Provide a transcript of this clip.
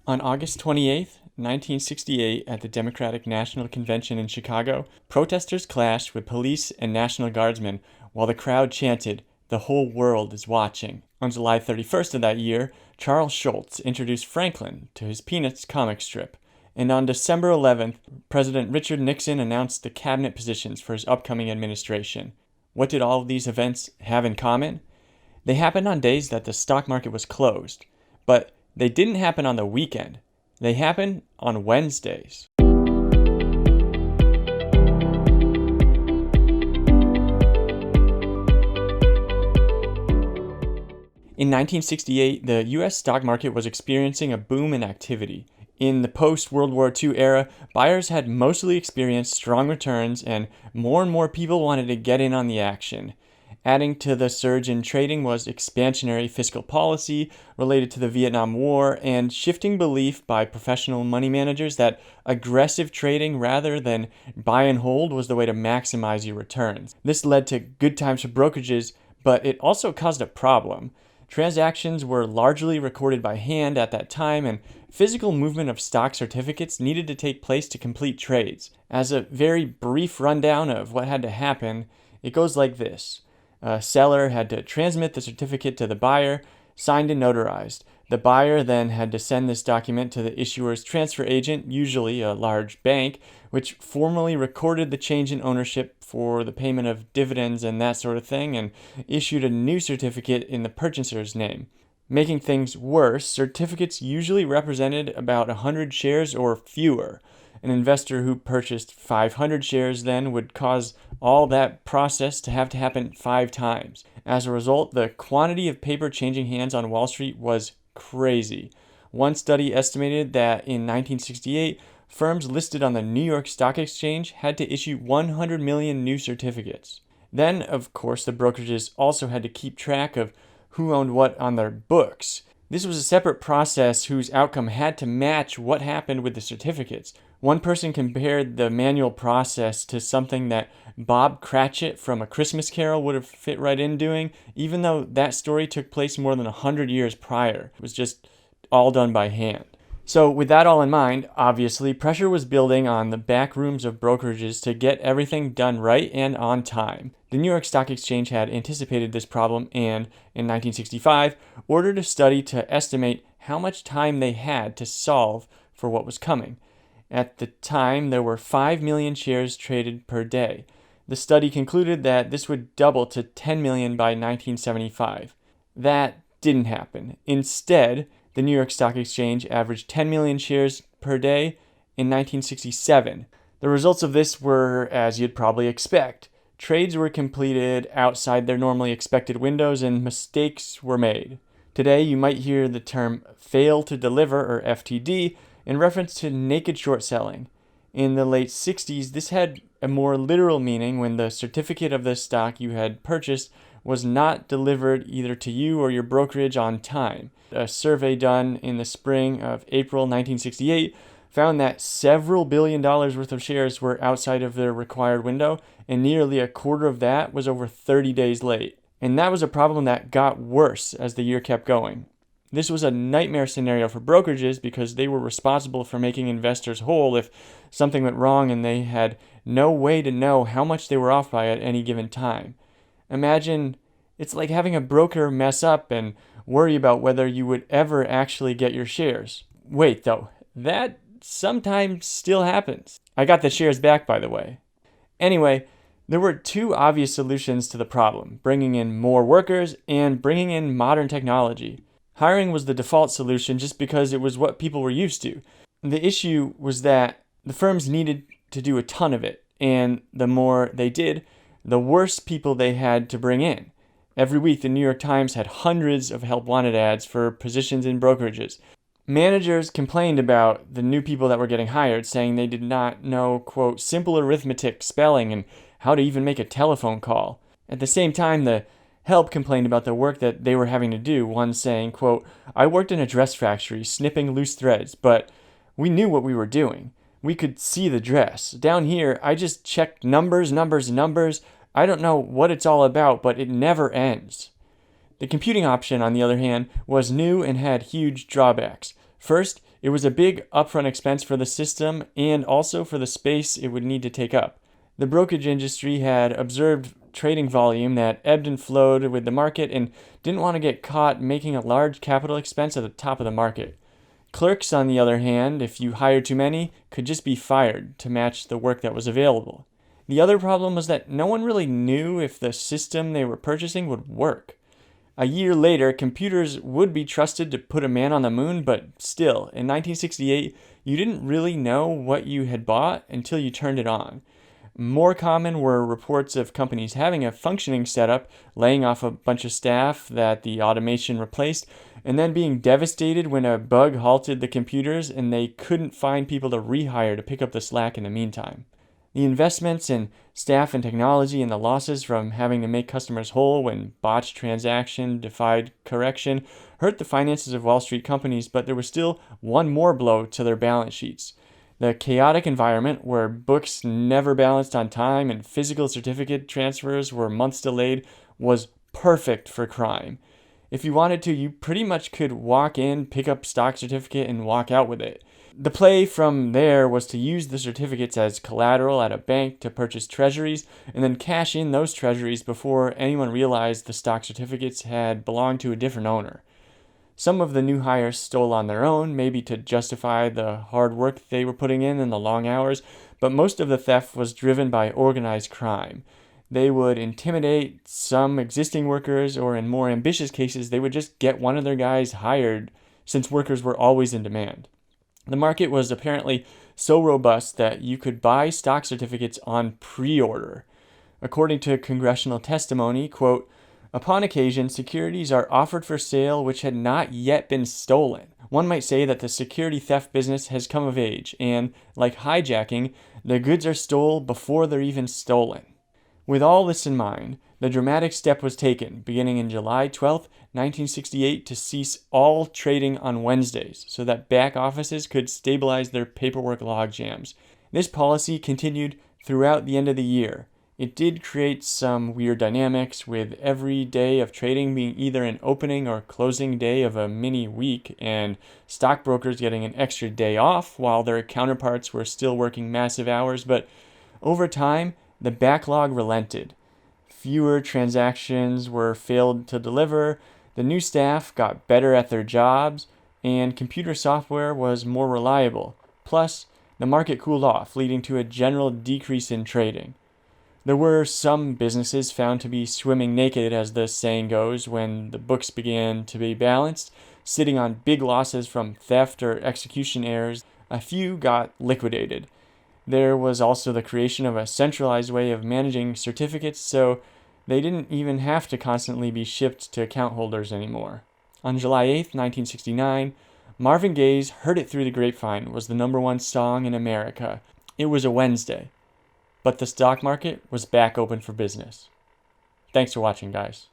On August 28, 1968, at the Democratic National Convention in Chicago, protesters clashed with police and National Guardsmen while the crowd chanted, "The whole world is watching." On July 31st of that year, Charles Schulz introduced Franklin to his Peanuts comic strip. And on December 11th, President Richard Nixon announced the cabinet positions for his upcoming administration. What did all of these events have in common? They happened on days that the stock market was closed, but they didn't happen on the weekend. They happened on Wednesdays. In 1968, the U.S. stock market was experiencing a boom in activity. In the post-World War II era, buyers had mostly experienced strong returns, and more people wanted to get in on the action. Adding to the surge in trading was expansionary fiscal policy related to the Vietnam War and shifting belief by professional money managers that aggressive trading rather than buy and hold was the way to maximize your returns. This led to good times for brokerages, but it also caused a problem. Transactions were largely recorded by hand at that time, and physical movement of stock certificates needed to take place to complete trades. As a very brief rundown of what had to happen, it goes like this. A seller had to transmit the certificate to the buyer, signed and notarized. The buyer then had to send this document to the issuer's transfer agent, usually a large bank, which formally recorded the change in ownership for the payment of dividends and that sort of thing, and issued a new certificate in the purchaser's name. Making things worse, certificates usually represented about 100 shares or fewer. An investor who purchased 500 shares then would cause all that process to have to happen 5 times. As a result, the quantity of paper changing hands on Wall Street was crazy. One study estimated that in 1968, firms listed on the New York Stock Exchange had to issue 100 million new certificates. Then, of course, the brokerages also had to keep track of who owned what on their books. This was a separate process whose outcome had to match what happened with the certificates. One person compared the manual process to something that Bob Cratchit from A Christmas Carol would have fit right in doing, even though that story took place more than 100 years prior. It was just all done by hand. So with that all in mind, obviously pressure was building on the back rooms of brokerages to get everything done right and on time. The New York Stock Exchange had anticipated this problem and, in 1965, ordered a study to estimate how much time they had to solve for what was coming. At the time, there were 5 million shares traded per day. The study concluded that this would double to 10 million by 1975. That didn't happen. Instead, the New York Stock Exchange averaged 10 million shares per day in 1967. The results of this were as you'd probably expect. Trades were completed outside their normally expected windows and mistakes were made. Today, you might hear the term fail to deliver, or FTD, in reference to naked short selling. In the late 60s, this had a more literal meaning when the certificate of the stock you had purchased was not delivered either to you or your brokerage on time. A survey done in the spring of April 1968 found that several $1 billion worth of shares were outside of their required window, and nearly a quarter of that was over 30 days late. And that was a problem that got worse as the year kept going. This was a nightmare scenario for brokerages because they were responsible for making investors whole if something went wrong and they had no way to know how much they were off by at any given time. Imagine it's like having a broker mess up and worry about whether you would ever actually get your shares. Wait, though, that sometimes still happens. I got the shares back, by the way. Anyway, there were 2 obvious solutions to the problem: bringing in more workers and bringing in modern technology. Hiring was the default solution just because it was what people were used to. The issue was that the firms needed to do a ton of it, and the more they did, the worse people they had to bring in. Every week, the New York Times had hundreds of help wanted ads for positions in brokerages. Managers complained about the new people that were getting hired, saying they did not know, quote, simple arithmetic, spelling, and how to even make a telephone call. At the same time, the help complained about the work that they were having to do, one saying, quote, "I worked in a dress factory, snipping loose threads, but we knew what we were doing. We could see the dress. Down here, I just checked numbers. I don't know what it's all about, but it never ends." The computing option, on the other hand, was new and had huge drawbacks. First, It was a big upfront expense for the system and also for the space it would need to take up. The brokerage industry had observed trading volume that ebbed and flowed with the market and didn't want to get caught making a large capital expense at the top of the market. Clerks, on the other hand, if you hired too many, could just be fired to match the work that was available. The other problem was that no one really knew if the system they were purchasing would work. A year later, computers would be trusted to put a man on the moon, but still, in 1968, you didn't really know what you had bought until you turned it on. More common were reports of companies having a functioning setup, laying off a bunch of staff that the automation replaced, and then being devastated when a bug halted the computers and they couldn't find people to rehire to pick up the slack in the meantime. The investments in staff and technology and the losses from having to make customers whole when botched transaction defied correction hurt the finances of Wall Street companies, but there was still one more blow to their balance sheets. The chaotic environment where books never balanced on time and physical certificate transfers were months delayed was perfect for crime. If you wanted to, you pretty much could walk in, pick up stock certificate, and walk out with it. The play from there was to use the certificates as collateral at a bank to purchase treasuries and then cash in those treasuries before anyone realized the stock certificates had belonged to a different owner. Some of the new hires stole on their own, maybe to justify the hard work they were putting in and the long hours, but most of the theft was driven by organized crime. They would intimidate some existing workers, or in more ambitious cases, they would just get one of their guys hired since workers were always in demand. The market was apparently so robust that you could buy stock certificates on pre-order. According to congressional testimony, quote, upon occasion, securities are offered for sale which had not yet been stolen. One might say that the security theft business has come of age, and, like hijacking, the goods are stole before they're even stolen. With all this in mind, the dramatic step was taken, beginning in July 12, 1968, to cease all trading on Wednesdays so that back offices could stabilize their paperwork logjams. This policy continued throughout the end of the year. It did create some weird dynamics, with every day of trading being either an opening or closing day of a mini week, and stockbrokers getting an extra day off while their counterparts were still working massive hours. But over time, the backlog relented. Fewer transactions were failed to deliver, the new staff got better at their jobs, and computer software was more reliable. Plus, the market cooled off, leading to a general decrease in trading. There were some businesses found to be swimming naked, as the saying goes, when the books began to be balanced, sitting on big losses from theft or execution errors. A few got liquidated. There was also the creation of a centralized way of managing certificates, so they didn't even have to constantly be shipped to account holders anymore. On July 8, 1969, Marvin Gaye's "Heard It Through the Grapevine" was the #1 song in America. It was a Wednesday, but the stock market was back open for business. Thanks for watching, guys.